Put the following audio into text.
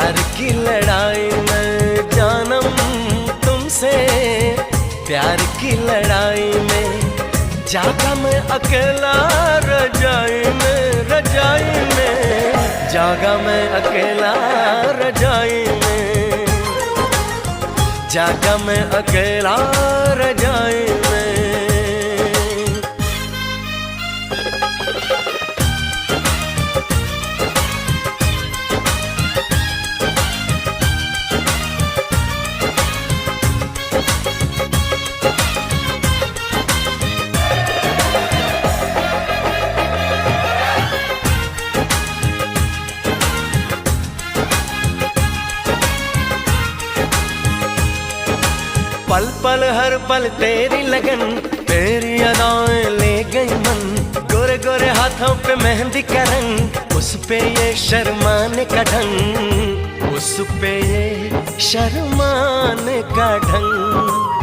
प्यार की लड़ाई में जानम तुमसे, प्यार की लड़ाई में जागा मैं अकेला रजाई में, रजाई में जागा मैं अकेला रजाई में, जागा मैं अकेला रजाई में। पल पल हर पल तेरी लगन, तेरी अदाएं ले गई मन, गोरे गोरे हाथों पे मेहंदी का रंग, उस पे ये शर्माने का ढंग, उस पे ये शर्माने का ढंग।